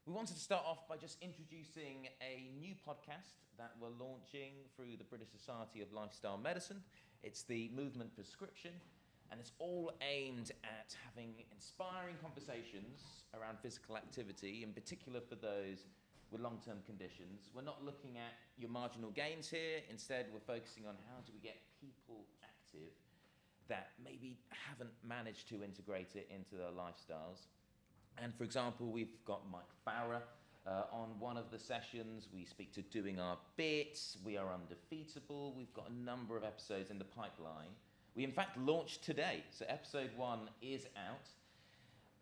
We wanted to start off by just introducing a new podcast that we're launching through the British Society of Lifestyle Medicine. It's the Movement Prescription, and it's all aimed at having inspiring conversations around physical activity, in particular for those with long-term conditions. We're not looking at your marginal gains here. Instead, we're focusing on how do we get people active that maybe haven't managed to integrate it into their lifestyles. And for example, we've got Mike Farrer on one of the sessions. We speak to Doing Our Bits. We are undefeatable. We've got a number of episodes in the pipeline. We in fact launched today, so episode 1 is out.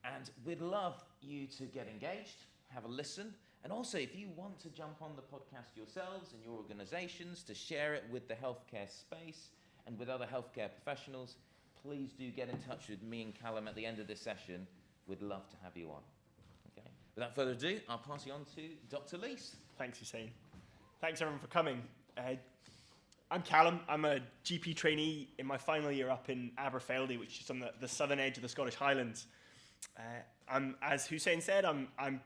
And we'd love you to get engaged, have a listen, and also if you want to jump on the podcast yourselves and your organizations to share it with the healthcare space and with other healthcare professionals, please do get in touch with me and Callum at the end of this session. We'd love to have you on. Okay. Without further ado, I'll pass you on to Dr. Leese. Thanks, Hussain. Thanks, everyone, for coming. I'm Callum. I'm a GP trainee in my final year up in Aberfeldy, which is on the southern edge of the Scottish Highlands. As Hussain said, I'm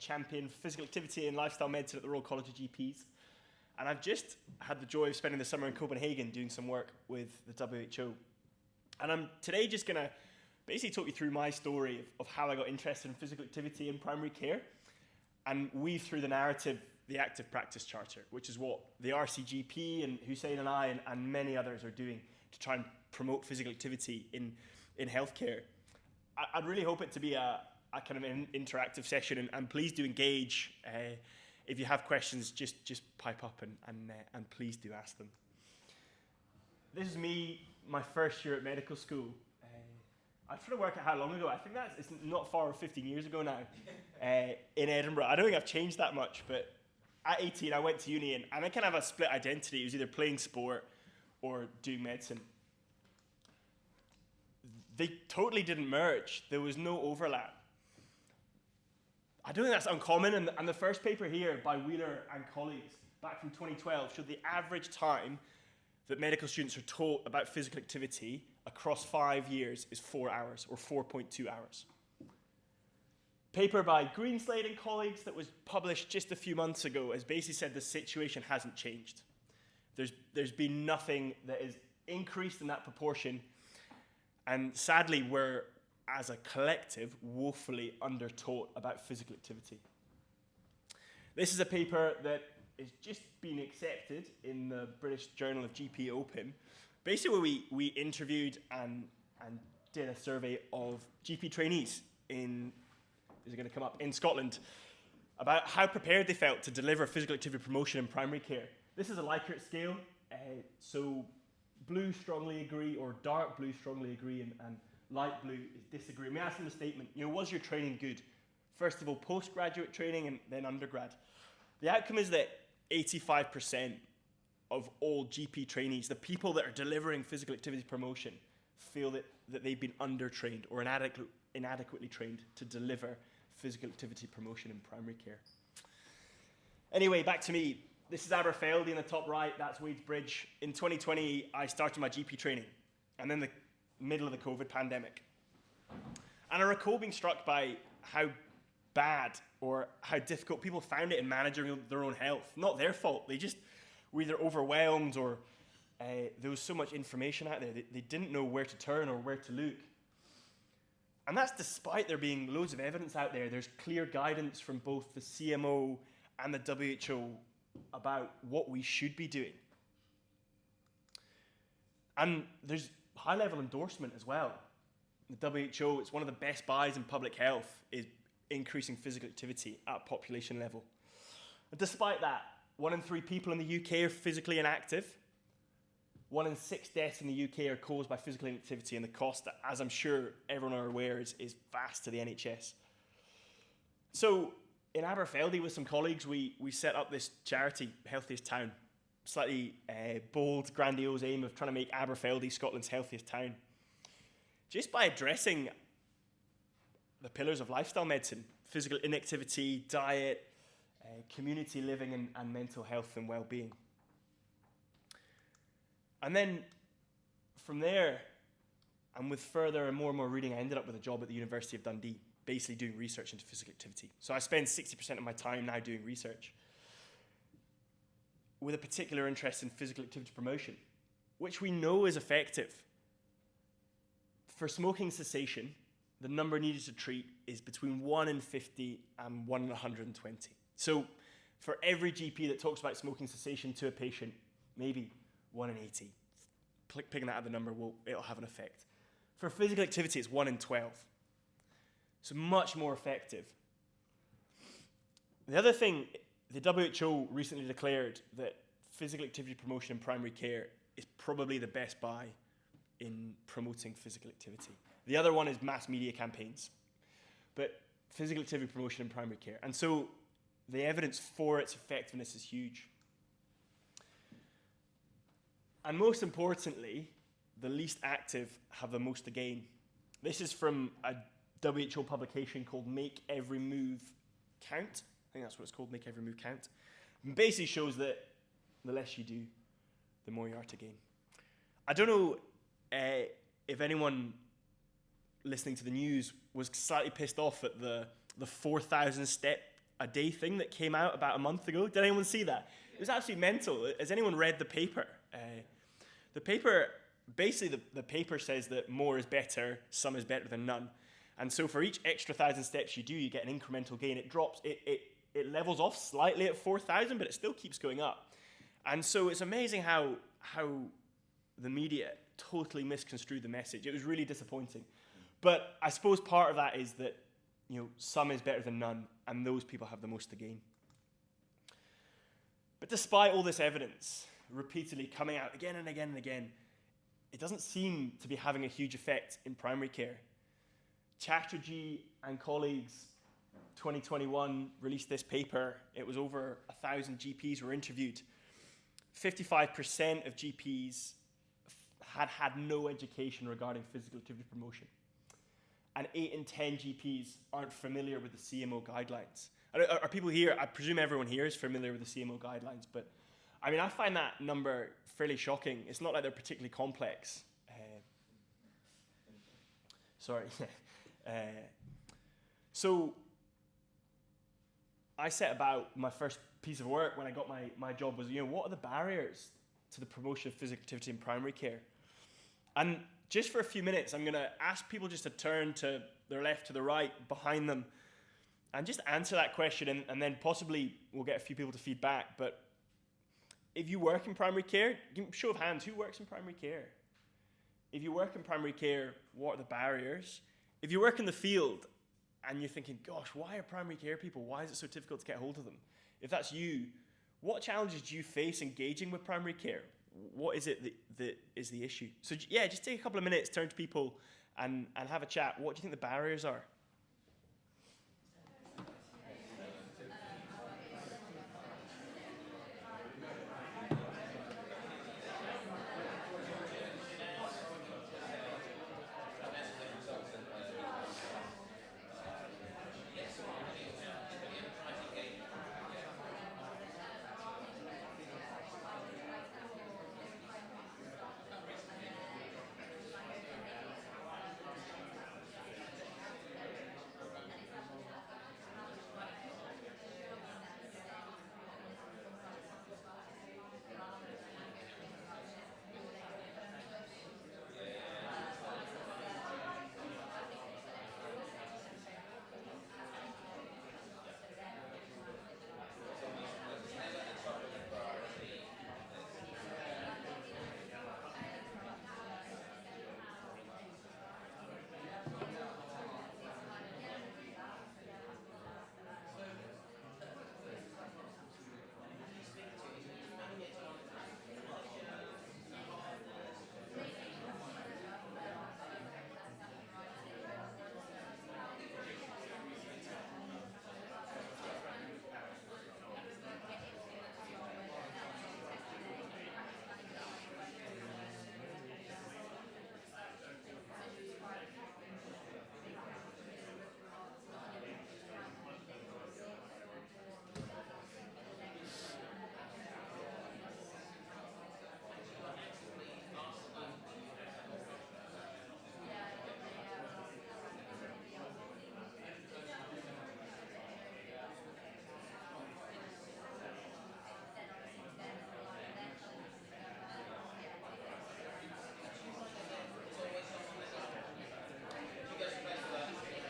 champion for physical activity and lifestyle medicine at the Royal College of GPs. And I've just had the joy of spending the summer in Copenhagen doing some work with the WHO. And I'm today just going to basically talk you through my story of how I got interested in physical activity in primary care and weave through the narrative, the Active Practice Charter, which is what the RCGP and Hussain and I and many others are doing to try and promote physical activity in healthcare. I'd really hope it to be a kind of an interactive session, and please do engage. If you have questions, just pipe up and please do ask them. This is me, my first year at medical school. I'm trying to work out how long ago. I think it's not far off 15 years ago now in Edinburgh. I don't think I've changed that much, but at 18 I went to uni and I kind of have a split identity. It was either playing sport or doing medicine. They totally didn't merge. There was no overlap. I don't think that's uncommon, and the first paper here by Wheeler and colleagues back from 2012 showed the average time that medical students are taught about physical activity across 5 years is 4 hours, or 4.2 hours. Paper by Greenslade and colleagues that was published just a few months ago has basically said the situation hasn't changed. There's been nothing that is increased in that proportion, and sadly we're, as a collective, woefully under-taught about physical activity. This is a paper that is just been accepted in the British Journal of GP Open, basically where we interviewed and did a survey of GP trainees in Scotland about how prepared they felt to deliver physical activity promotion in primary care. This is a Likert scale, so blue strongly agree, or dark blue strongly agree, and light blue is disagree. We asked them a statement, was your training good? First of all, postgraduate training and then undergrad. The outcome is that 85% of all GP trainees, the people that are delivering physical activity promotion, feel that they've been undertrained or inadequately trained to deliver physical activity promotion in primary care. Anyway, back to me. This is Aberfeldy in the top right, that's Wadesbridge. In 2020, I started my GP training, and then the middle of the COVID pandemic. And I recall being struck by how bad or how difficult people found it in managing their own health. Not their fault. They just were either overwhelmed or there was so much information out there. They didn't know where to turn or where to look. And that's despite there being loads of evidence out there. There's clear guidance from both the CMO and the WHO about what we should be doing. And there's high-level endorsement as well. The WHO, it's one of the best buys in public health, is increasing physical activity at population level. But despite that, 1 in 3 people in the UK are physically inactive. 1 in 6 deaths in the UK are caused by physical inactivity, and the cost, as I'm sure everyone are aware, is vast to the NHS. So in Aberfeldy with some colleagues, we set up this charity, Healthiest Town. Slightly bold, grandiose aim of trying to make Aberfeldy Scotland's healthiest town. Just by addressing the pillars of lifestyle medicine, physical inactivity, diet, community living and mental health and well-being. And then from there, and with further and more reading, I ended up with a job at the University of Dundee. basically doing research into physical activity. So I spend 60% of my time now doing research with a particular interest in physical activity promotion, which we know is effective. For smoking cessation, the number needed to treat is between 1 in 50 and 1 in 120. So for every GP that talks about smoking cessation to a patient, maybe 1 in 80. Picking that out of the number, it'll have an effect. For physical activity, it's 1 in 12. So much more effective. The other thing, the WHO recently declared that physical activity promotion in primary care is probably the best buy in promoting physical activity. The other one is mass media campaigns, but physical activity promotion in primary care. And so the evidence for its effectiveness is huge. And most importantly, the least active have the most to gain. This is from a WHO publication called Make Every Move Count. I think that's what it's called, Make Every Move Count. It basically shows that the less you do, the more you are to gain. I don't know if anyone listening to the news was slightly pissed off at the 4,000 step a day thing that came out about a month ago. Did anyone see that? It was absolutely mental. Has anyone read the paper? The paper, basically the paper says that more is better, some is better than none. And so for each extra 1,000 steps you do, you get an incremental gain. It drops, it levels off slightly at 4,000, but it still keeps going up. And so it's amazing how the media totally misconstrued the message. It was really disappointing. But I suppose part of that is that, some is better than none, and those people have the most to gain. But despite all this evidence repeatedly coming out again and again and again, it doesn't seem to be having a huge effect in primary care. Charte and colleagues, 2021, released this paper. It was over 1,000 GPs were interviewed. 55% of GPs had no education regarding physical activity promotion. And 8 in 10 GPs aren't familiar with the CMO guidelines. Are people here, I presume everyone here is familiar with the CMO guidelines, but I find that number fairly shocking. It's not like they're particularly complex. So I set about my first piece of work when I got my job was, what are the barriers to the promotion of physical activity in primary care? And just for a few minutes, I'm going to ask people just to turn to their left, to the right, behind them, and just answer that question, and then possibly we'll get a few people to feed back. But if you work in primary care, show of hands, who works in primary care? If you work in primary care, what are the barriers? If you work in the field and you're thinking, gosh, why are primary care people, why is it so difficult to get hold of them? If that's you, what challenges do you face engaging with primary care? What is it that is the issue? So yeah, just take a couple of minutes, turn to people and have a chat. What do you think the barriers are?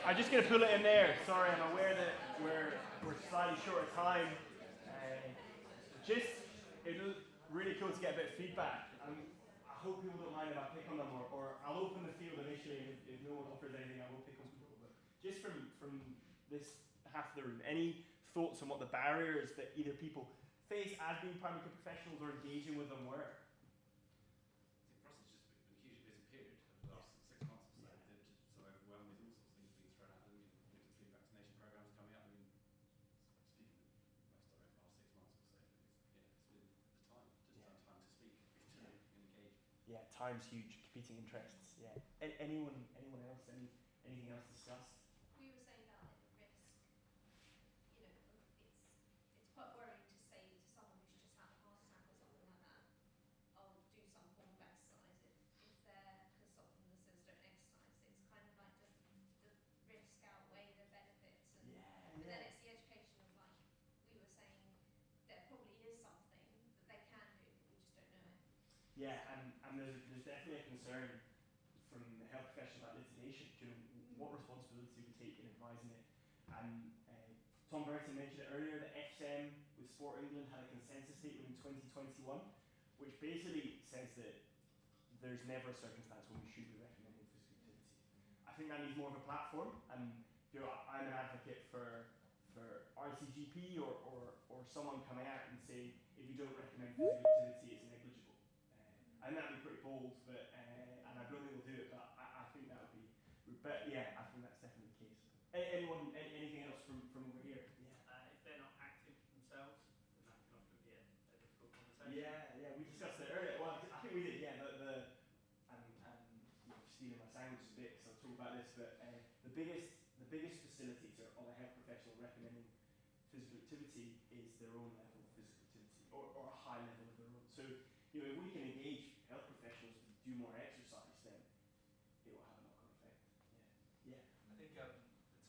I'm just going to pull it in there. Sorry, I'm aware that we're slightly short of time. It's really cool to get a bit of feedback. I hope people don't mind if I pick on them, or I'll open the field initially, and if no one offers anything, I will pick on people. But just from this half of the room, any thoughts on what the barriers that either people face as being primary care professionals or engaging with them were? For us, it's just been a hugely busy period over the last 6 months or so. Just so overwhelmed with all sorts of things being thrown at them. With the flu vaccination programs coming up, speaking of most of it, the last 6 months or so, it's been the time, time to speak, to engage. Yeah, time's huge. Competing interests. Yeah. Anyone else? Anything else discussed? We were saying about like the risk. It's quite worrying to say to someone who's just had a heart attack or something like that, oh, do some form of exercise if they're, because often the says don't exercise. It's kind of like does the risk outweigh the benefits? And but then it's the education of like we were saying there probably is something that they can do, but we just don't know it. Yeah, and there's definitely a concern from the health professionals about litigation. What responsibility we take in advising it? And Tom Burton mentioned it earlier. The FSM with Sport England had a consensus statement in 2021, which basically says that there's never a circumstance when we should be recommending physical activity. I think that needs more of a platform, and I'm an advocate for RCGP or someone coming out and saying if you don't recommend physical activity, it's negligible. I think that'd be pretty bold, but and I don't think we'll do it, but I think that would be. But yeah, I think that's definitely the case. Anything else from over here? Yeah. If they're not active themselves, then that can often be a difficult conversation. Yeah, we discussed it earlier. Well, I think we did. Yeah, stealing my sandwich a bit, so I'll talk about this. But the biggest facilitator of a health professional recommending physical activity is their own level of physical activity, or a high level of their own. So if we can engage health professionals to do more exercise, then it will have a knock-on effect. Yeah. I think the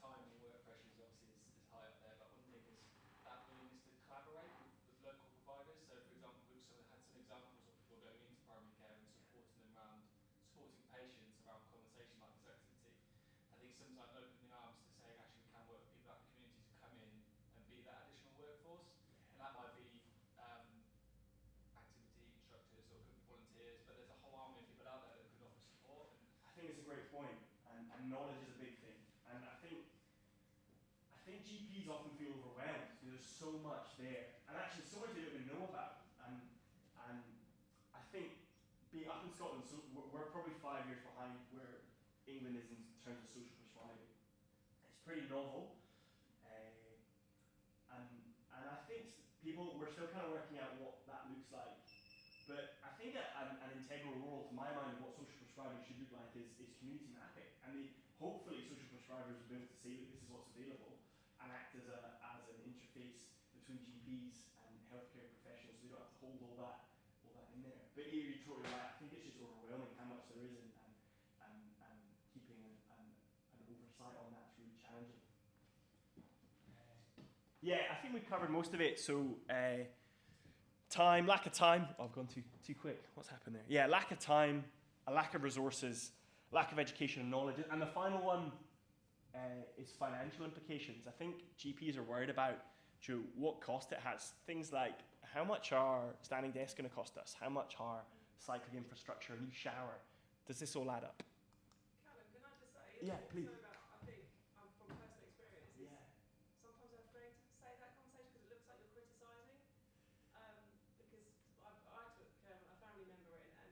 time and work pressure is obviously is high up there, but one thing is that willingness to collaborate with local providers. So, for example, we've sort of had some examples of people going into primary care and supporting them around supporting patients around conversation like this activity. I think sometimes opening arms to saying actually we can work with people out in the community to come in and be that additional workforce, and that might be activity instructors or could be volunteers, but there's a whole army of people out there that could offer support. And I think it's a great point, and knowledge is a big thing. And I think GPs often feel overwhelmed. There's so much there, and actually so much they don't even know about. And I think being up in Scotland, so we're probably 5 years behind where England is in terms of social prescribing. It's pretty novel, and I think we're still kind of working out what that looks like. But I think an integral role, to my mind, of what social prescribing should look like is community mapping. And hopefully social prescribers will be able to say that this is what's available and act as an interface between GPs and healthcare professionals, so they don't have to hold all that in there. But you're totally right. I think it's just overwhelming how much there is, and keeping an oversight on that's really challenging. Yeah, I think we covered most of it. So lack of time. Oh, I've gone too quick. What's happened there? Yeah, lack of time, a lack of resources, lack of education and knowledge. And the final one is financial implications. I think GPs are worried about what cost it has. Things like how much are standing desks going to cost us? How much are cycling infrastructure, a new shower? Does this all add up? Callum, can I just say? Yeah, please. I think from personal experience, yeah. Sometimes I'm afraid to say that conversation because it looks like you're criticising. Because I took a family member in, and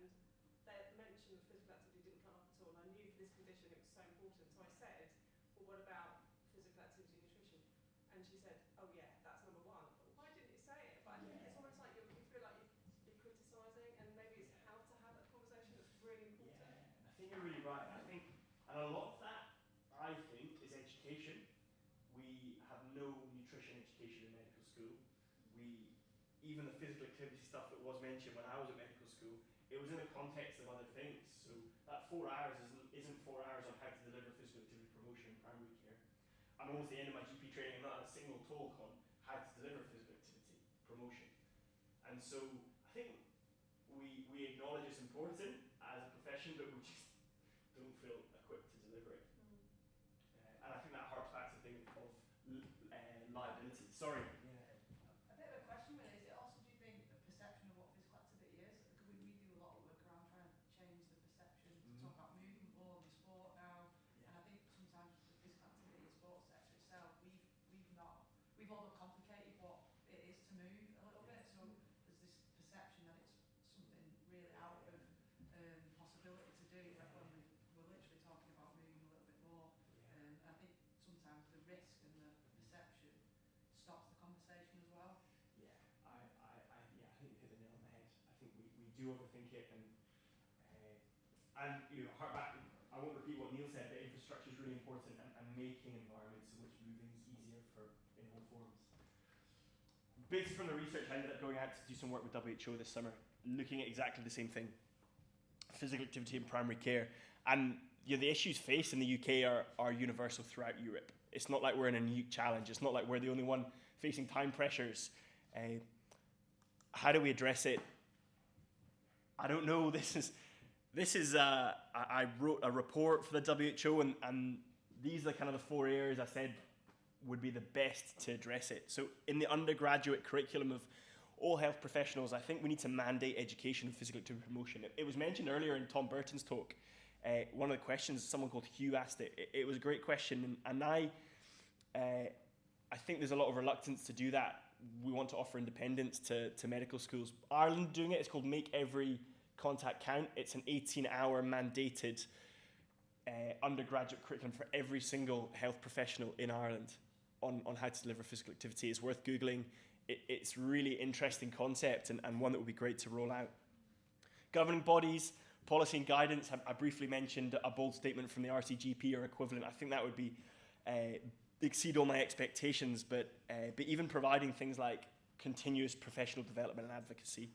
the mention of physical activity didn't come up at all. And I knew for this condition it was so important. So I said, well, what about physical activity and nutrition? And she said, oh yeah, that's number one. But why didn't you say it? But I think it's almost like you feel like you're criticising, and maybe it's how to have that conversation that's really important. Yeah, I think you're really right. And a lot of that, I think, is education. We have no nutrition education in medical school. Even the physical activity stuff that was mentioned when I was at medical school, it was in the context of other things. So that 4 hours isn't 4 hours on how to deliver physical activity promotion in primary care. I'm almost at the end of my GP training, I'm not had a single talk on how to deliver physical activity promotion. And so I think we acknowledge it's important as a profession, but we just don't feel equipped to deliver it. And I sorry. A bit of a question really, is it also, do you think, the perception of what physical activity is? Because we do a lot of work around trying to change the perception, to talk about movement more than sport now, and I think sometimes the physical activity and sports sector itself, we've overcomplicated what it is to move a little bit, so there's this perception that it's something really out of possibility to do, when we're literally talking about moving a little bit more, and I think sometimes the risk and the perception stops the conversation as well. Yeah, I think you hit the nail on the head. I think we do overthink it, and you know, hark back. I won't repeat what Neil said, but infrastructure is really important, and making environments in which moving is easier in all forms. Based from the research, I ended up going out to do some work with WHO this summer, looking at exactly the same thing: physical activity in primary care. And you know, the issues faced in the UK are universal throughout Europe. It's not like we're in a unique challenge. It's not like we're the only one facing time pressures. How do we address it? I don't know. I wrote a report for the WHO, and these are kind of the 4 areas I said would be the best to address it. So in the undergraduate curriculum of all health professionals, I think we need to mandate education of physical activity promotion. It was mentioned earlier in Tom Burton's talk. One of the questions, someone called Hugh asked it. It was a great question, and I think there's a lot of reluctance to do that. We want to offer independence to medical schools. Ireland doing it. It's called Make Every Contact Count. It's an 18-hour mandated undergraduate curriculum for every single health professional in Ireland on how to deliver physical activity. It's worth Googling. It's really interesting concept, and one that would be great to roll out. Governing bodies, policy and guidance. I briefly mentioned a bold statement from the RCGP or equivalent. I think that would be exceed all my expectations, but even providing things like continuous professional development and advocacy.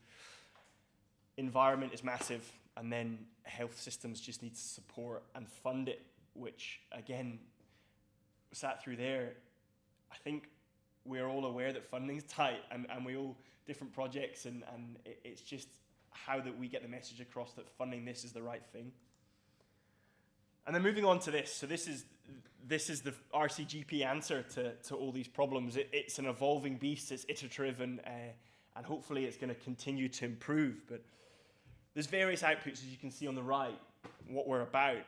Environment is massive, and then health systems just need to support and fund it, which again, sat through there, I think we're all aware that funding's tight, and we all different projects, and it's just how that we get the message across that funding this is the right thing. And then moving on to this. So this is the RCGP answer to all these problems. It's an evolving beast. It's iterative, and hopefully it's going to continue to improve. But there's various outputs, as you can see on the right, what we're about.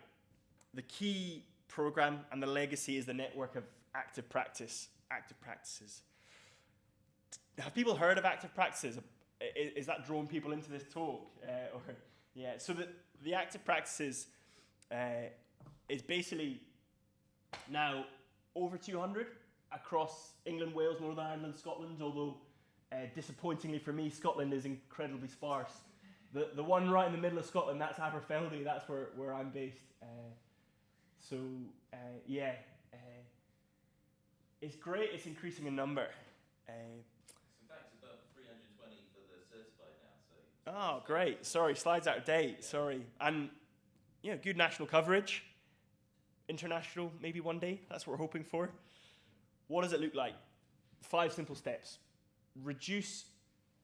The key program and the legacy is the network of active practices. Have people heard of active practices? Is that drawing people into this talk? Yeah. So the active practices is basically now over 200 across England, Wales, Northern Ireland, Scotland, although disappointingly for me, Scotland is incredibly sparse. The one right in the middle of Scotland, that's Aberfeldy, that's where I'm based. It's great, it's increasing in number. In fact, it's above 320 for the certified now. So. Oh, great. Sorry, slide's out of date. Yeah. Sorry. And, good national coverage. International, maybe one day. That's what we're hoping for. What does it look like? 5 simple steps. Reduce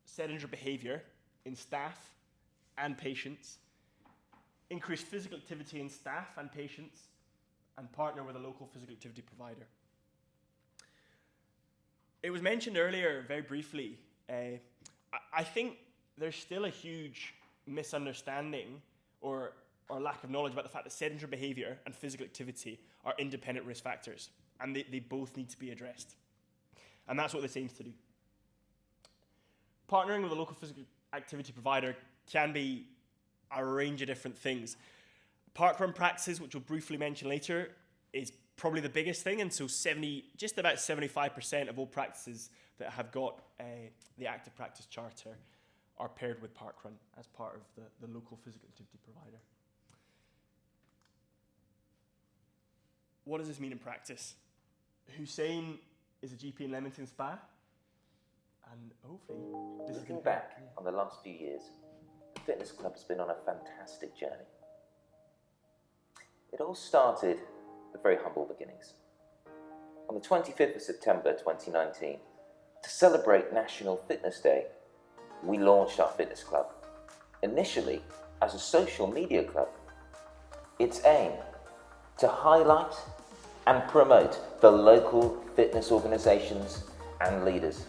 sedentary behavior in staff and patients. Increase physical activity in staff and patients. And partner with a local physical activity provider. It was mentioned earlier, very briefly, I think there's still a huge misunderstanding or lack of knowledge about the fact that sedentary behavior and physical activity are independent risk factors, and they both need to be addressed. And that's what this aims to do. Partnering with a local physical activity provider can be a range of different things. Parkrun practices, which we'll briefly mention later, is probably the biggest thing, and so just about 75% of all practices that have got the active practice charter are paired with parkrun as part of the local physical activity provider. What does this mean in practice? Hussain is a GP in Leamington Spa, and hopefully this is Looking going to back on the last few years, the fitness club has been on a fantastic journey. It all started with very humble beginnings. On the 25th of September 2019, to celebrate National Fitness Day, we launched our fitness club, initially as a social media club. Its aim to highlight and promote the local fitness organisations and leaders.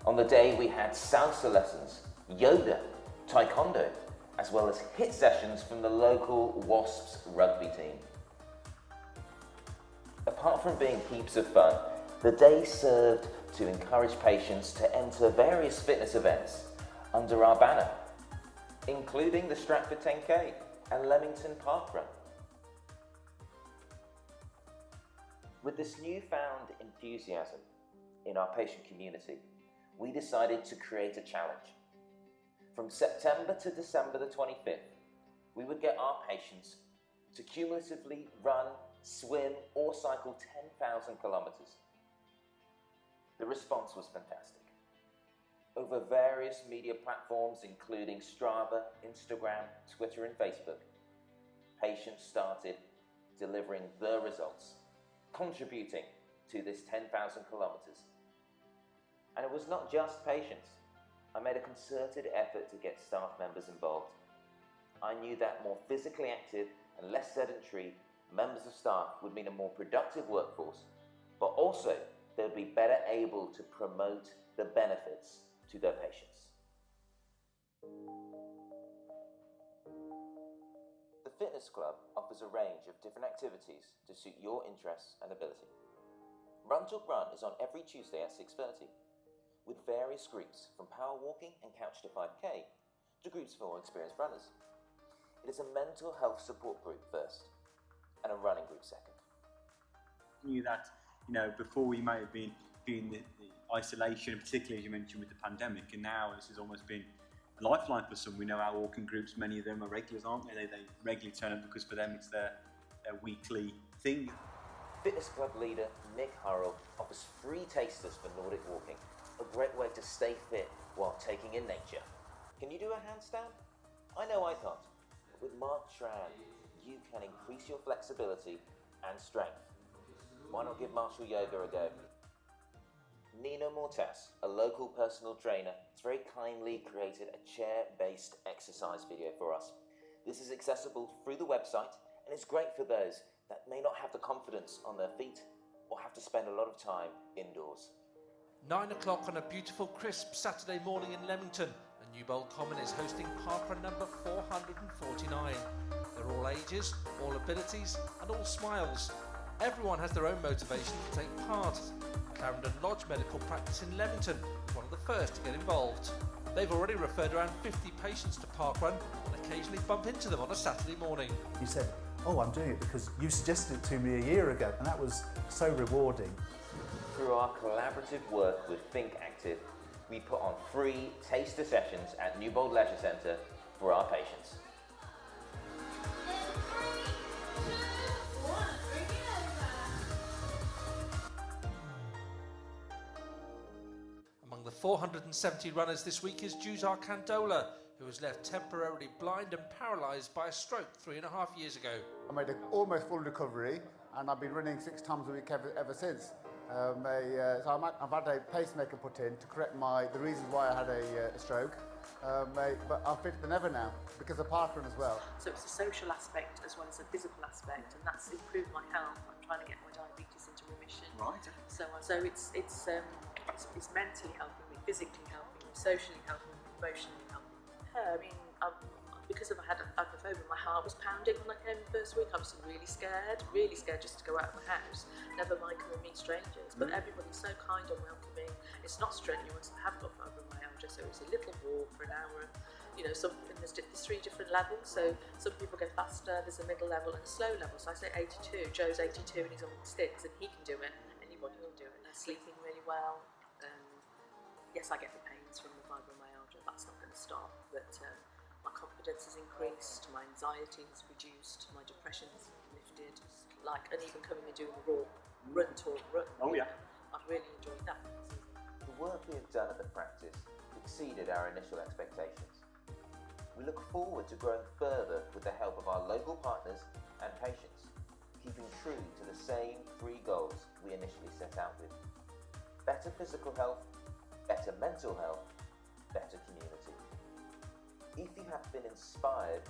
On the day we had salsa lessons, yoga, taekwondo, as well as hit sessions from the local Wasps rugby team. Apart from being heaps of fun, the day served to encourage patients to enter various fitness events under our banner, including the Stratford 10K and Leamington Park Run. With this newfound enthusiasm in our patient community, we decided to create a challenge. From September to December the 25th, we would get our patients to cumulatively run, swim, or cycle 10,000 kilometers. The response was fantastic. Over various media platforms, including Strava, Instagram, Twitter, and Facebook, patients started delivering the results, contributing to this 10,000 kilometers. And it was not just patients. I made a concerted effort to get staff members involved. I knew that more physically active and less sedentary members of staff would mean a more productive workforce, but also they would be better able to promote the benefits to their patients. The Fitness Club offers a range of different activities to suit your interests and ability. Run Talk Run is on every Tuesday at 6:30, with various groups from power walking and couch to 5K to groups for experienced runners. It is a mental health support group first and a running group second. Knew that, before we may have been the isolation, particularly as you mentioned with the pandemic, and now this has almost been a lifeline for some. We know our walking groups, many of them are regulars, aren't they? They regularly turn up because for them it's their weekly thing. Fitness Club leader Nick Hurrell offers free tasters for Nordic walking, a great way to stay fit while taking in nature. Can you do a handstand? I know I can't. But with Mark Tran, you can increase your flexibility and strength. Why not give martial yoga a go? Nino Mortes, a local personal trainer, has very kindly created a chair-based exercise video for us. This is accessible through the website and is great for those that may not have the confidence on their feet or have to spend a lot of time indoors. 9 o'clock on a beautiful, crisp Saturday morning in Leamington, and Newbold Common is hosting parkrun number 449. They're all ages, all abilities, and all smiles. Everyone has their own motivation to take part. Clarendon Lodge Medical Practice in Leamington is one of the first to get involved. They've already referred around 50 patients to parkrun and occasionally bump into them on a Saturday morning. You said, "Oh, I'm doing it because you suggested it to me a year ago," and that was so rewarding. Through our collaborative work with Think Active, we put on free taster sessions at Newbold Leisure Centre for our patients. Among the 470 runners this week is Juzar Candola, who was left temporarily blind and paralysed by a stroke 3.5 years ago. I made an almost full recovery, and I've been running 6 times a week ever since. So I've had a pacemaker put in to correct the reasons why I had a stroke, but I'm fitter than ever now because of parkrun as well. So it's a social aspect as well as a physical aspect, and that's improved my health. I'm trying to get my diabetes into remission. Right. So it's mentally helping me, physically helping me, socially helping me, emotionally helping me. I mean, because I had agoraphobic, my heart was pounding when I came the first week. I was really scared just to go out of the house, never mind come and meet strangers. But everybody's so kind and welcoming. It's not strenuous. I haven't got fibromyalgia, so it's a little walk for an hour. There's 3 different levels, so some people go faster, there's a middle level and a slow level. So I say 82, Joe's 82 and he's on sticks and he can do it, anybody can do it. They're sleeping really well. Yes, I get the pains from the fibromyalgia, that's not going to stop, but my confidence has increased, my anxiety has reduced, my depression has lifted, and even coming and doing the run talk run. Oh yeah. I've really enjoyed that. The work we have done at the practice exceeded our initial expectations. We look forward to growing further with the help of our local partners and patients, keeping true to the same 3 goals we initially set out with. Better physical health, better mental health, better community. If you have been inspired,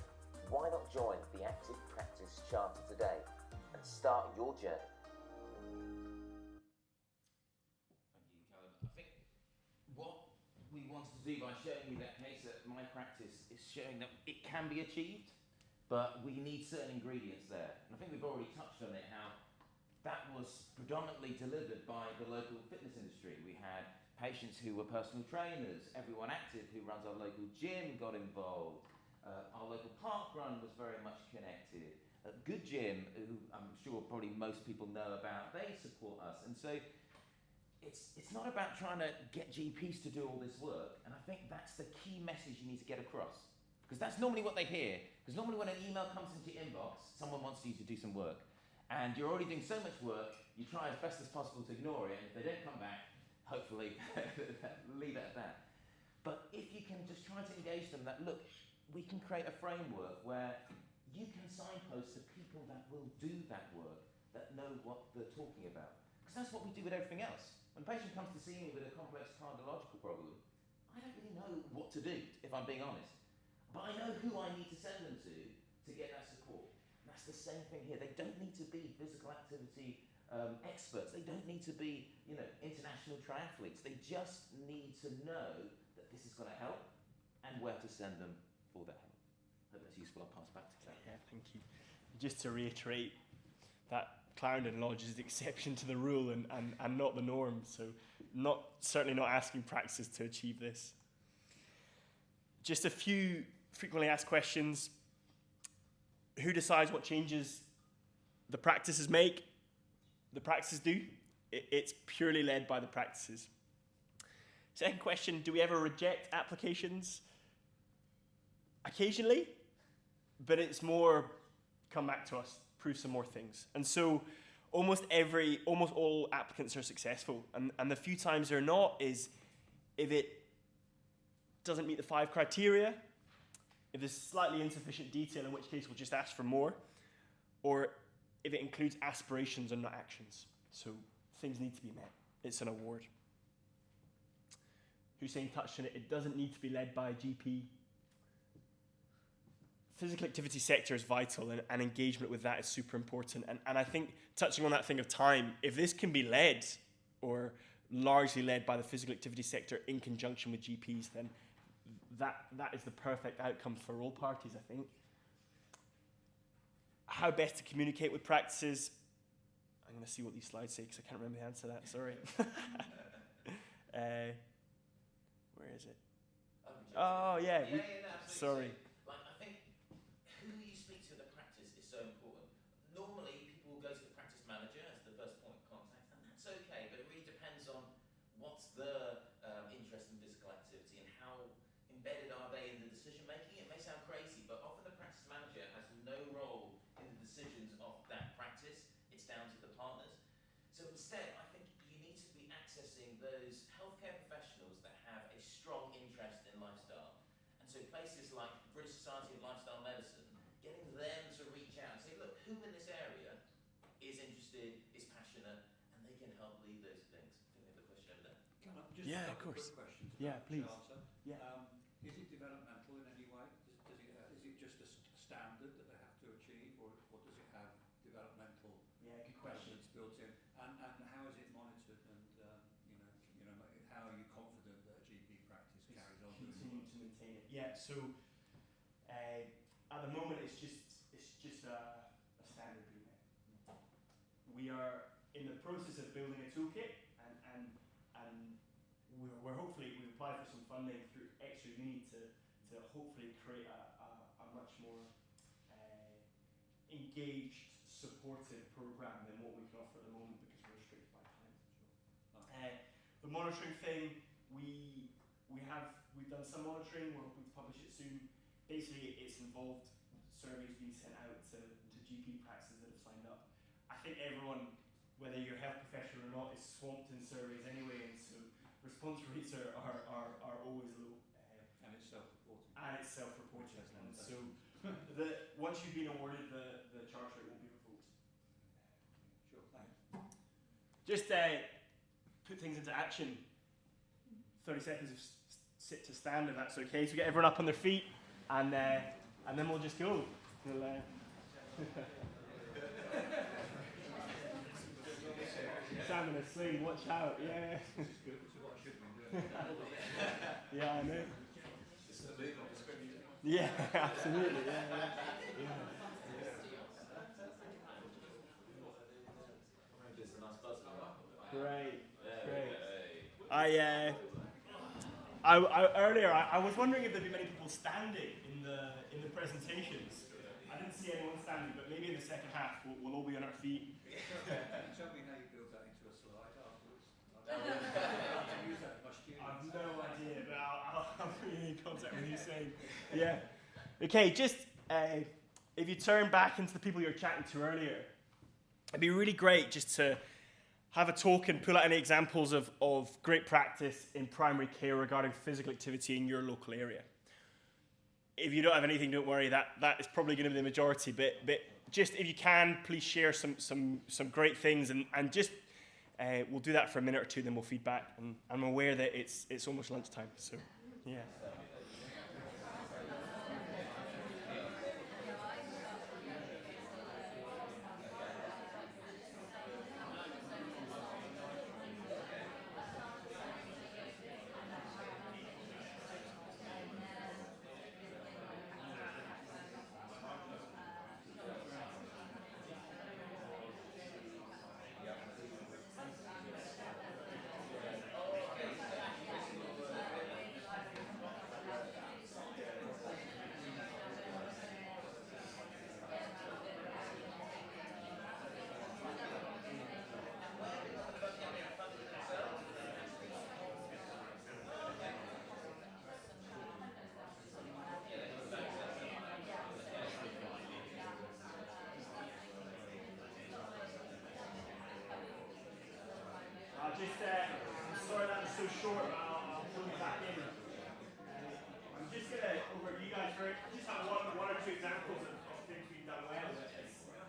why not join the Active Practice Charte today and start your journey? Thank you, Callum. we wanted to do by showing you that case at my practice is showing that it can be achieved, but we need certain ingredients there. And I think we've already touched on it, how that was predominantly delivered by the local fitness industry. We had patients who were personal trainers, everyone active who runs our local gym got involved. Our local park run was very much connected. Good Gym, who I'm sure probably most people know about, they support us. And so it's not about trying to get GPs to do all this work, and I think that's the key message you need to get across. Because that's normally what they hear. Because normally when an email comes into your inbox, someone wants you to do some work. And you're already doing so much work, you try as best as possible to ignore it, and if they don't come back, hopefully leave it at that. But if you can just try to engage them that, look, we can create a framework where you can signpost to people that will do that work, that know what they're talking about. Because that's what we do with everything else. When a patient comes to see me with a complex cardiological problem, I don't really know what to do, if I'm being honest. But I know who I need to send them to get that support. And that's the same thing here. They don't need to be physical activity experts. They don't need to be, international triathletes. They just need to know that this is going to help and where to send them for that help. I hope that's useful. I'll pass back to Callum. Yeah, thank you. Just to reiterate that Clarendon Lodge is the exception to the rule and not the norm. So certainly not asking practices to achieve this. Just a few frequently asked questions. Who decides what changes the practices make? The practices do. It's purely led by the practices. Second question, do we ever reject applications? Occasionally, but it's more, come back to us, prove some more things. And so almost all applicants are successful. And the few times they're not is if it doesn't meet the 5 criteria, if there's slightly insufficient detail, in which case we'll just ask for more, or if it includes aspirations and not actions. So things need to be met. It's an award. Hussain touched on it. It doesn't need to be led by a GP. Physical activity sector is vital, and engagement with that is super important. And I think, touching on that thing of time, if this can be led, or largely led by the physical activity sector in conjunction with GPs, then that is the perfect outcome for all parties, I think. How best to communicate with practices? I'm going to see what these slides say, because I can't remember the answer to that, sorry. Where is it? Oh, yeah. Sorry. Like, I think who you speak to in the practice is so important. Normally, people will go to the practice manager as the first point of contact, and that's okay, but it really depends on what's their interest in physical activity and how embedded are they in the decision making. It may sound crazy, but often the practice manager has no role in the decisions of that practice. It's down to the partners. So instead, I think you need to be accessing those healthcare professionals that have a strong interest in lifestyle. And so places like the British Society of Lifestyle Medicine, getting them to reach out and say, look, who in this area is interested, is passionate, and they can help lead those things. I think we have a question over there. Callum, just Yeah, a of couple course. quick questions. Yeah, please. Charte. Yeah. Is it developmental in any way? Is it just a standard that they have to achieve, or does it have developmental Yeah, good question. elements built in? And how is it monitored? And how are you confident that a GP practice carries on doing Continue work? to maintain it. Yeah. So at the moment, it's just a standard being met. We are in the process of building a toolkit, and we're hopefully, we've applied for some funding through Extra Uni to hopefully create a much more engaged, supportive program than what we can offer at the moment, because we're restricted by time. The monitoring thing, we've done some monitoring. We're hoping to publish it soon. Basically, it's involved surveys being sent out to GP practices that have signed up. I think everyone, whether you're a health professional or not, is swamped in surveys anyway, and so response rates are always low. And it's self-reporting. And so once you've been awarded the charge rate will be revoked. Sure, thanks. Just put things into action. 30 seconds of sit to stand, if that's okay. So get everyone up on their feet, and then we'll just go. Sam in a sling, watch out, yeah. This is good, this is what I should be doing. Yeah, I know. This is the movement description. Yeah, absolutely. Yeah. This is a nice buzz. Great. Hey. Earlier I was wondering if there'd be many people standing in the presentations. I didn't see anyone standing, but maybe in the second half we'll all be on our feet. Tell me how you build that into a slide afterwards. I'll use that in my students. I've no idea, but I'll put you in contact with Hussain. Yeah. Okay, just if you turn back into the people you were chatting to earlier, it'd be really great just to have a talk and pull out any examples of great practice in primary care regarding physical activity in your local area. If you don't have anything, don't worry, that is probably going to be the majority, but just if you can, please share some great things, and just we'll do that for a minute or two, then we'll feed back. And I'm aware that it's almost lunchtime, so yeah. I'm sorry that was so short, but I'll pull you back in. I'm just going to overview you guys for just have one or two examples of things we've done well.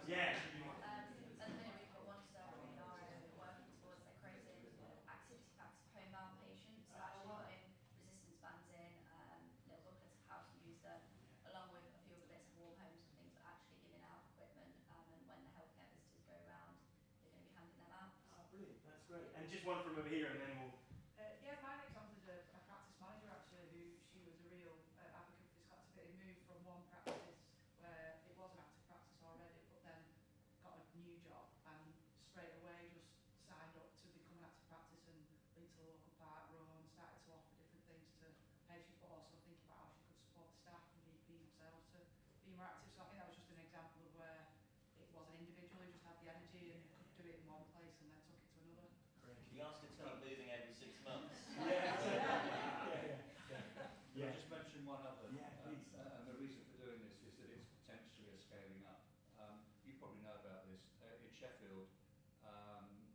Yeah. At the minute we've got one study in our area we're working towards. They're creating activity packs for homebound patients. So actually putting resistance bands in, little booklets of how to use them, along with a few other bits of warm homes and things, but actually giving out equipment. And when the healthcare visitors go around, they're going to be handing them out. Oh, brilliant. That's great. And just one from over here, and then we'll. Yeah, my example is a practice manager actually, who she was a real advocate for physical activity, moved from one practice where it was an active practice already, but then got a new job and straight away just signed up to become an active practice and linked to the local park run, started to offer different things to patients, but also thinking about how she could support the staff and GPs themselves to be more active. So I think that was just an example of where it was an individual who just had the energy and could do it in one place and then took it to another. Can you ask her to keep moving every 6 months? I'll just mention one other. Yeah, please. And the reason for doing this is that it's potentially a scaling up. You probably know about this. In Sheffield,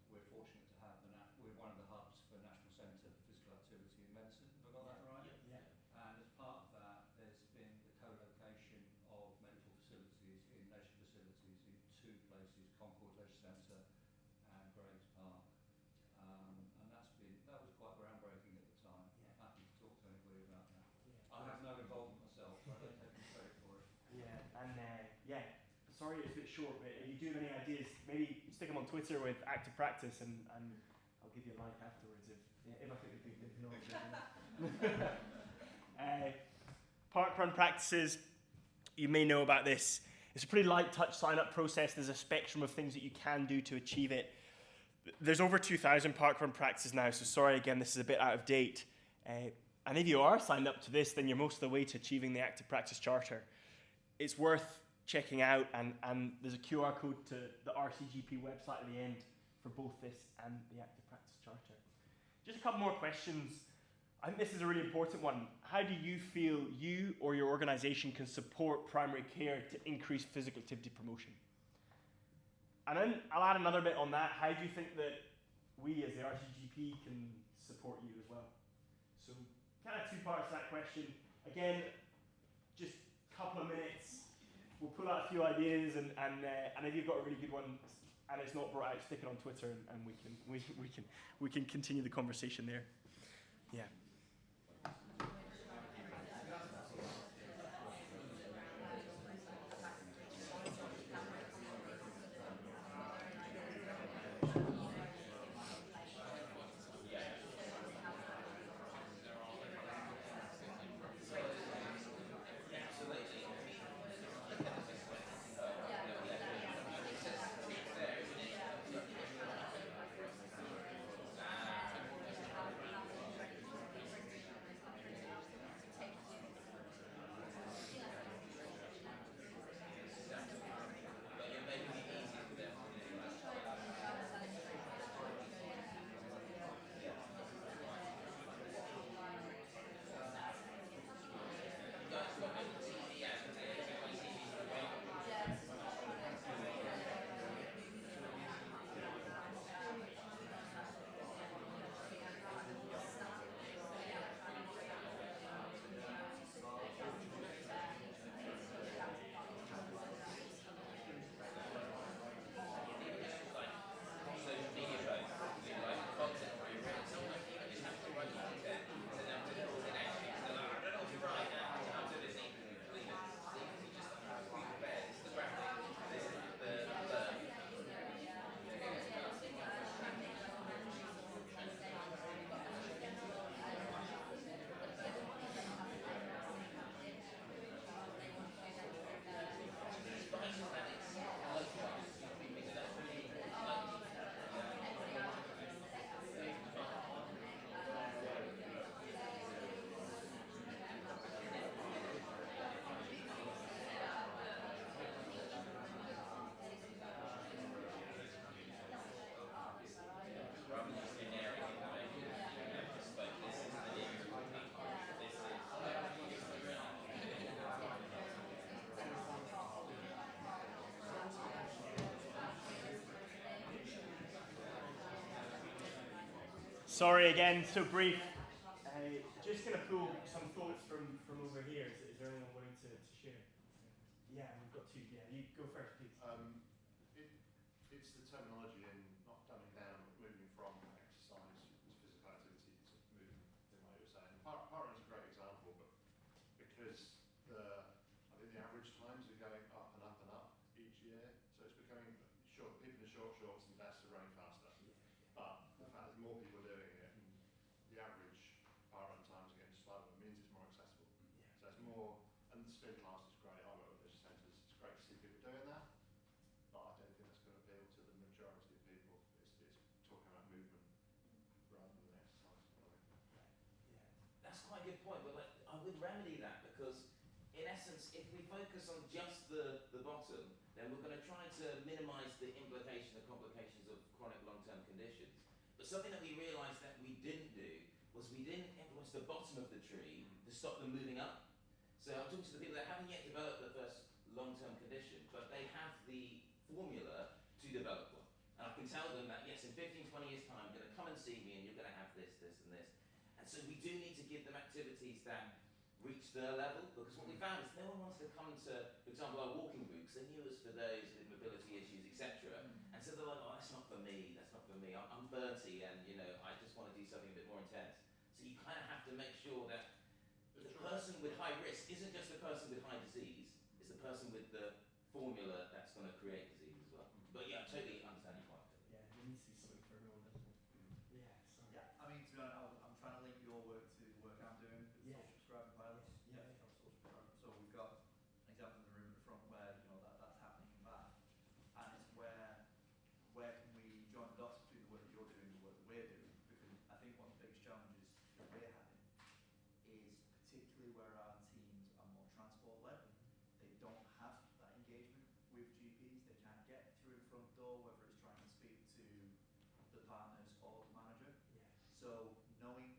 we're fortunate to have we're one of the hubs for National Centre for Physical Activity and Medicine. Have I got that right? Yeah. And as part of that, there's been the co-location of medical facilities in leisure facilities in two places, Concord Leisure Centre and Graves Park. And that was quite groundbreaking at the time. Yeah. I'm happy to talk to anybody about that. Yeah. I have no involvement myself, so I don't take any credit for it. Yeah, and sorry it's a bit short, but if you do have any ideas, maybe stick them on Twitter with Active Practice, and I'll give you a like afterwards if I think they've not. Parkrun practices, you may know about this. It's a pretty light touch sign-up process. There's a spectrum of things that you can do to achieve it. There's over 2,000 parkrun practices now, so sorry again, this is a bit out of date. And if you are signed up to this, then you're most of the way to achieving the Active Practice Charter. It's worth checking out, and there's a QR code to the RCGP website at the end for both this and the Active Practice Charter. Just a couple more questions. I think this is a really important one. How do you feel you or your organisation can support primary care to increase physical activity promotion? And then I'll add another bit on that. How do you think that we as the RCGP can support you as well? So kind of two parts to that question. Again, just a couple of minutes. We'll pull out a few ideas, and if you've got a really good one and it's not brought out, stick it on Twitter, and we can continue the conversation there. Yeah. Sorry again, so brief. Just going to pull some thoughts from over here. Is there anyone willing to share? Yeah, we've got two. Yeah, you go first, please. It's the terminology in not dumbing down, but moving from exercise to physical activity to movement, in what you were saying. Parkrun's a great example, but because I think the average times are going up and up and up each year, so it's becoming short. People in short shorts and vests are running faster, but the fact that more people are doing it, the average parkrun times are getting slower. It means it's more accessible. So it's more, and the spin class is great. I work with leisure centres. It's great to see people doing that, but I don't think that's going to appeal to the majority of people. It's talking about movement rather than exercise. That's quite a good point, but like, I would remedy that because, in essence, if we focus on just the bottom, then we're going to try to minimise the implication, the complications of chronic long-term conditions. But something that we realised that we didn't do was we didn't influence the bottom of the tree to stop them moving up. So I'm talking to the people that haven't yet developed the first long-term condition, but they have the formula to develop one. And I can tell them that, yes, in 15, 20 years' time, you're going to come and see me and you're going to have this, this and this. And so we do need to give them activities that reach their level, because what we found is no one wants to come to, for example, our walking groups. They knew us for those with mobility issues, etc. And so they're like, oh, that's not for me, that's not for me. I'm 30 and, I just want to do something a bit more intense. So you kind of have to make sure that the person with high risk isn't just the person with high disease, it's the person with the formula that's going to create disease as well. But yeah, I totally understand your point. Yeah, there needs to be something for everyone, doesn't it? Yeah, sorry. Yeah, I mean, to be honest, I'm trying to link your work to the work I'm doing with social prescribing pilots. Yeah. So we've got an example in the room at the front where that's happening in Bath, and it's where can we join the dots between the work that you're doing and the work that we're doing? Because I think one of the biggest challenges that we're having is particularly where our teams are more transport led. They don't have that engagement with GPs. They can't get through the front door, whether it's trying to speak to the partners or the manager. Yeah. So knowing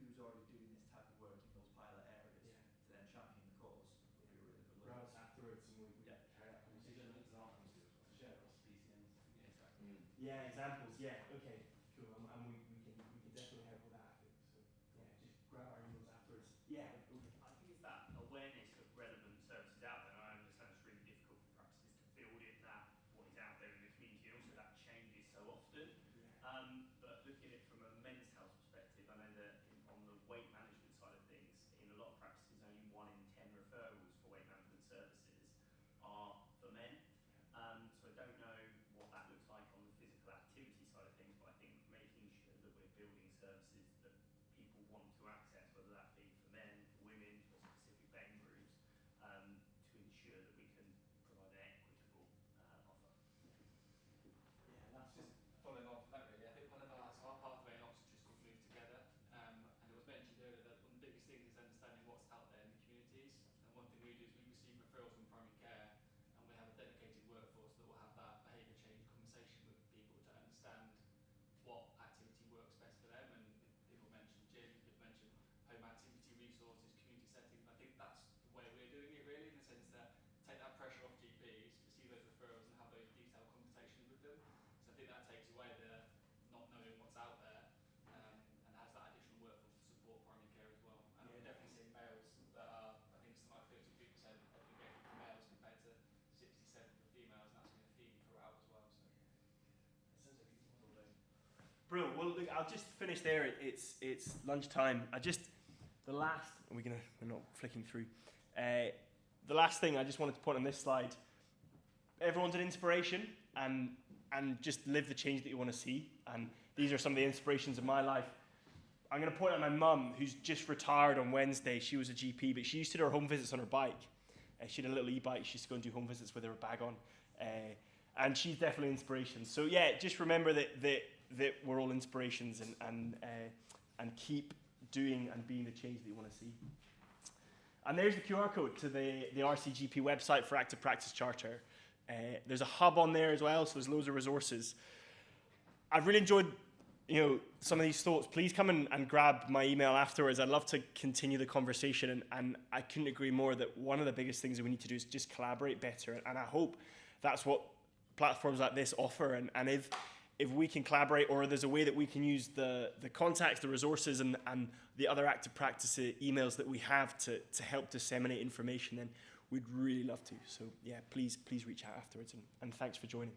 who's already doing this type of work in those pilot areas to then champion the cause would be a really good Grab link. us afterwards and we carry that conversation. Examples to share across PCNs. Exactly. Yeah, examples. Yeah, okay, cool. And we can definitely help with that, I think. So yeah, just grab our emails afterwards. Yeah, okay. I think it's that awareness of relevant services out there. I understand it's really difficult for practices to build it, that what is out there in the community, and also that changes so often. But looking at it from a men's health perspective, I know that on the weight management side of things, in a lot of practices, only 1 in 10 referrals for weight management services are for men. So I don't know what that looks like on the physical activity side of things, but I think making sure that we're building services that people want to access, whether that be for men, for women, for specific pain groups, to ensure that we can provide an equitable offer. Yeah, that's Just following on from that really, I think one of our pathway in Oxford is called Move Together, and it was mentioned earlier that one of the biggest things is understanding what's out there in the communities, and one thing we do is we receive referrals from primary care, and we have a dedicated workforce that will have that behaviour change conversation with people to understand what activity works best for them, and people mentioned gyms, people mentioned home activity resources, community settings, and I think that's the way we're doing it really, in the sense that take that pressure off GPs, receive those referrals and have those detailed conversations with them. So I think that takes away the not knowing what's out there, and has that additional workforce to support primary care as well. And we're definitely seeing males that are, I think something like 33% of engagement for males compared to 67 for females, and that's been a theme throughout as well. So it sounds like a good model. Brilliant. Well, look, I'll just finish there. It's lunchtime. We're not flicking through. The last thing I just wanted to point on this slide, everyone's an inspiration, and just live the change that you want to see. And these are some of the inspirations of my life. I'm going to point out my mum, who's just retired on Wednesday. She was a GP, but she used to do her home visits on her bike. She had a little e-bike. She used to go and do home visits with her bag on. And she's definitely an inspiration. So yeah, just remember that we're all inspirations, and keep doing and being the change that you want to see. And there's the QR code to the RCGP website for Active Practice Charter. There's a hub on there as well, so there's loads of resources. I've really enjoyed some of these thoughts. Please come and grab my email afterwards. I'd love to continue the conversation, and I couldn't agree more that one of the biggest things that we need to do is just collaborate better, and I hope that's what platforms like this offer. And if we can collaborate, or there's a way that we can use the contacts, the resources, and the other active practice emails that we have to help disseminate information, then we'd really love to. So yeah, please reach out afterwards, and thanks for joining.